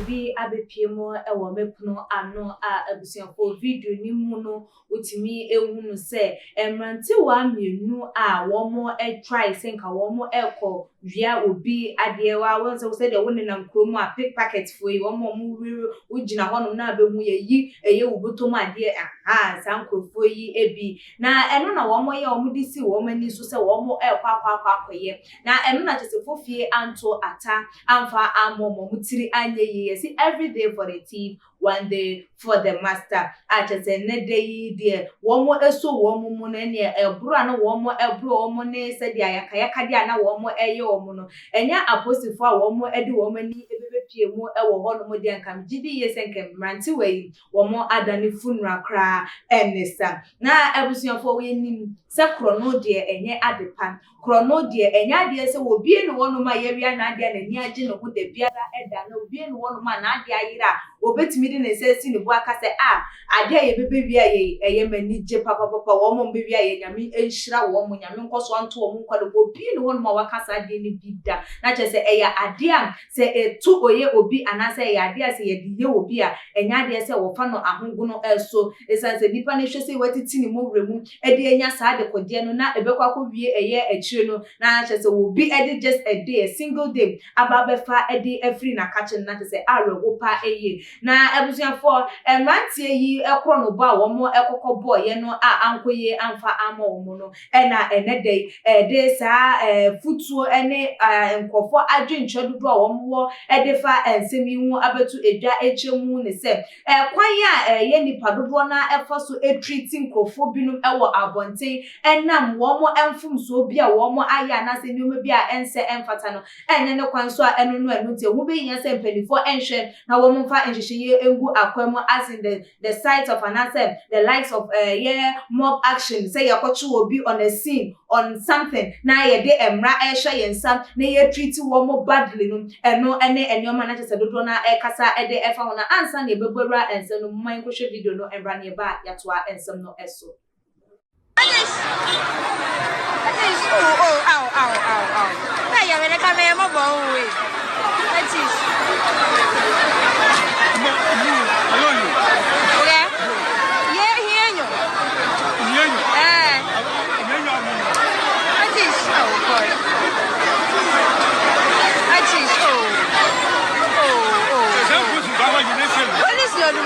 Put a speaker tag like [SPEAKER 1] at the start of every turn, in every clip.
[SPEAKER 1] obi abepiem ewo mepuno ano a abusiafo video ni mu no utimi ehunu se emrante wa mienu a womo try senka womo ekọ wia obi ade wa won se de woni na nkrom a pickpocket fo yi womo mu ugina hono na abehu yi eye ubutom ade aha sankrofo yi ebi na eno na womo ye womo disi womo ani so se womo ekwa akoye na eno na chesefo fie anto ata amfa amomo mutiri anye ye see every day for the thief, one day for the master. Achese ne day de womo eso womo mu ne ne ebro ana womo ebro womo ne se de ayaka de ana womo eye womo no enya apostifo a womo ede womo ni ebebepie mu ewo ho no mo de ankam gidi ye senkem ranti we womo adani funeral kra enesa na ebusuafo we nim se krono de enye adepan krono de enya de se wo bie no wono ma yewia na ade na ni age no ho de biara eda na obie no wono ma na ade ayira obetimi de ne se si ne bu aka se ade ye bebebia ye eye mani je papa womo mbebia ye nyame enhira womo nyame nkoso anto womo nkwado obie no wono ma wakasa ade ne bida na che se eya ade am se etu oye obi anase eya ade ase ye de ye obi a enya ade se wo fa no ahongo no eso esanse nipa ne hwese watiti ne mo wremu ede enya sa de kodie no na ebekwa akọwie eye achire no na che se obi ede just a day a single day ababefa ede afri na kache na che se arewo pa eye na ebusuafo enrantie yi ekro no ba wo mo ekokobo ye no ankoye amfa ama wo mo no na enede de sa futuo ene nkofo adwenche dodo a wo mo edefa ensemi hu abetu edwa echemu ne se kwan ya ye nipa dodo na efa so treating nkofo binum ewo abonten enam wo mo emfum so bi a wo mo aya na se nyoma bi a ense emfata no enye ne kwan so a eno no enu te hu be nya se mpelifo enhwe na wo mo fa enhwehye engu akwamo as in the sight of an asset the likes of mob action say yakochu obi on a scene on something na ye de emra ehwe yensam na ye treat wo mo badly no eno ene enyoma na chese dodo na ekasa ede efa ho na ansa na ebebura ense no man ko hwe video no emra ne ba yatoa ensem no eso
[SPEAKER 2] Hey, I'm gonna come here, my boy. That is. Okay. Yeah, here you. That is. Oh boy. That is. What is your name?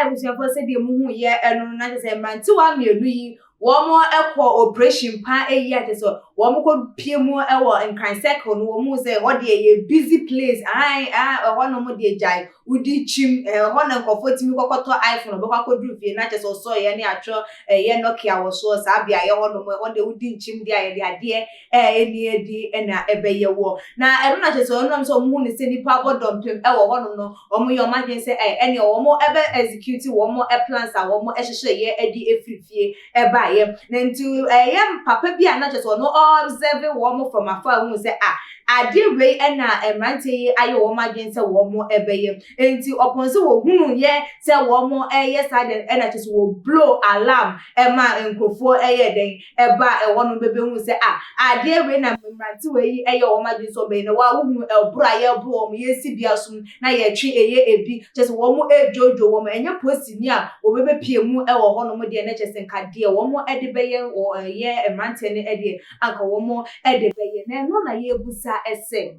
[SPEAKER 1] ebusiafo se de mu hu ye eno na che se manti wa mienu yi womo ekọ operation pa eyi ate so womo ko pie mu ewo nkran circle no womo se ho de ye busy place ho no mo de jai udi chim ho na nkofo timi kokoto iPhone be kwako dru fie na che so ye ne atwo ye Nokia wo so sa bia ye ho no mo ho de udi chim dia ye de ade eni edi na ebeye wo na ero na che so no so mu ne se nipa bodom pem ewo ho no no womo yo magen se eni womo ebe execute womo plans a womo ehhehye ye edi efrifie eba Nentu papa bi ana cheso no observe wo from afar hu say ade we na emrante yi aye wo magen se wo mo ebeye enti upon se wo hunu ye se wo mo side na cheso wo blow alarm ma nkofo den eba wo no bebe hu se ade we na emrante we yi aye wo magen so be na wa hunu elbro aye bro wo mo yesi bia sum na ye twi ebi cheso wo mo ejojo wo mo enye posti ni a wo bebe pie mu wo ho no mo de na chese nka de wo mo ede beye wo ye emrante ne ede anka wo mo ede beye na no na ye busa ese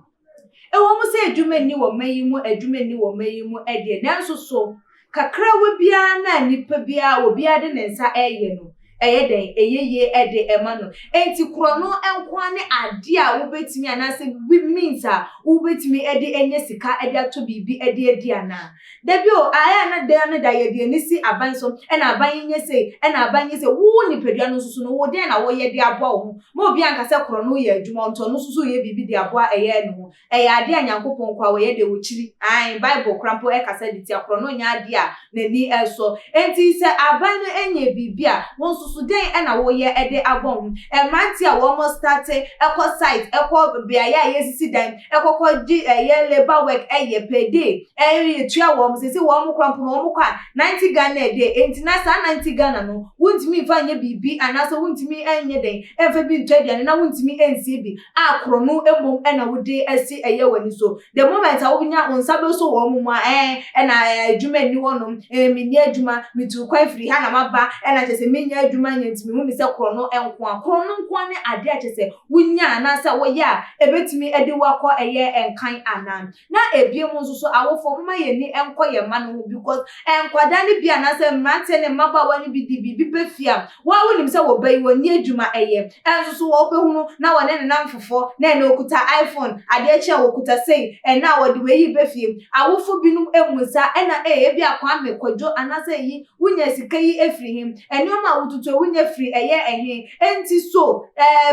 [SPEAKER 1] wo mo se adwuma ni wo mayi mu adwuma ni wo mayi mu ede nanso so kakra wo bia na nipa bia obi ade ne nsa eye no den eyeye ede emano enti kro no enkwa ne ade a wo betimi anase means a wo betimi ede enye sika ede ato bibi ede ana da bi o aya na da na da ye de ni si aban so e na aban nye se e na aban nye se wo ni pedua no susu no wo den na wo ye de aboa wo mo obi anka se kro no ye adwuma nto no susu ye bibi de aboa eye no eye ade anyankopon kwa wo ye de wo chiri ai bible krampo e kasa de ti kro no nya ade a na ni eso enti se aban no enye bibi a won susu den e na wo ye ede abon manti a wo mo start eko site eko bia ya yesisi dan ekoko di ye labor work eye per day etua wo se wo mo krampo no mo kwa 90 Ghana a day enti na sa 90 Ghana no wuntimi fa nye bibi anaso wuntimi enye den enfa bi ntwadiane na wuntimi ensie bi akro no emom e na wode asi eye wani so the moment a wo nya onsabe so wo mo na adwuma ni wonom mi ni adwuma mi tu kwan firi ha na maba na chese mi nya adwuma nya ntimi hu mi se kro no enko ne ade a chese wunya anasa wo ya ebetimi ede wakọ eye enkan anan na ebiem nso so awofo mma ye ni enko ye ma no because enkwada ni bia anasa mate ne maba wani bi di bibi befia wa wonim se wo bai woni adwuma eye enso so wo behunu na wone ne namfofo na okuta iPhone ade eche okuta sei na wo de we befie awofo binum emusa na bi akwa mekwadwo anasa yi wunya sika yi efiri him enioma wotutu wunya firi eye enti so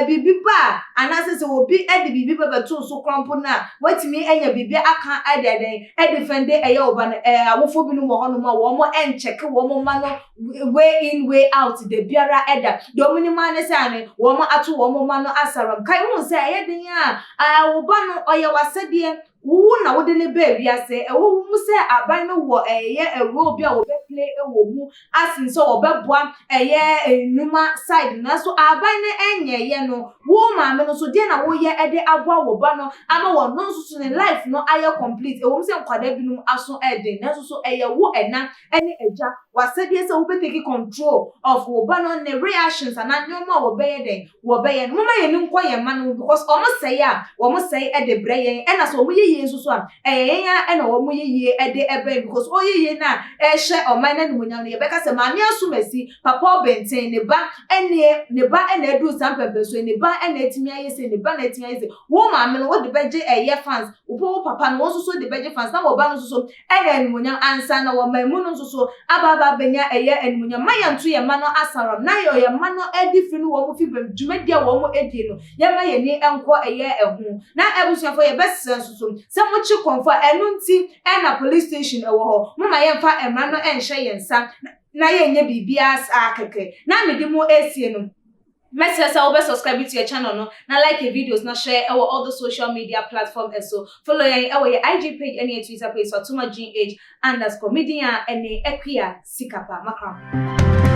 [SPEAKER 1] bibi ba anasa se wo bi ede bibi ba beto so krompo na watimi enya bibi aka ade defende eye oba na awofo binum wo hono ma wo mo encheke wo mo ma no way in way out the biara eda domini mane se ane wo mo ato wo mo ma no asaram kai hu se eye den a wo ba no oye wasede wu na wo de ne ba wiase wo mu se aban no wo eye ewo bi a wo be play ewo mu asin so wo be boa eye enuma side na so aban ne enye ye no wo ma me no so de na wo ye ede aboa wo ba no ama wo no so ne life no aye complete ewo mu se nkwada binum aso ede na so eye wo ena ene eja wasede se wo be take control of wo ba no ne reactions ana nyoma wo be ye den wo be ye no ma ye ni nkọ ye ma no because almost say ya wo mo say ede bre ye ena so wo ye nso so a ya na wo mo ye ede ebe because o ye na hye o man na munya no ye beka se maami asumasi papa Bέaten ne ba ene edu sampempe so ne ba ene etimi ayese ne ba na etimi ayese wo maami no wo de beje fans wo papa no so so de beje fans na wo ba no so ene munya ansa na wo mamu no so ababa benya ene munya maya nto ye ma no asaram na ye ma no edi fi no wo mo fi bem dwumadia wo mo edi no ye ma ye ni enko ehu na ebusuafo ye besen so se mo chi konfa enu nti na police station ewo ho mo ma ye mfa emra no enhye ye nsa na ye nye bibia akeke na me di mo esie no make sure you subscribe to your channel no na like your videos na share all the social media platforms so follow your IG page and your Twitter page so tuma gh_media and equia sikapa makram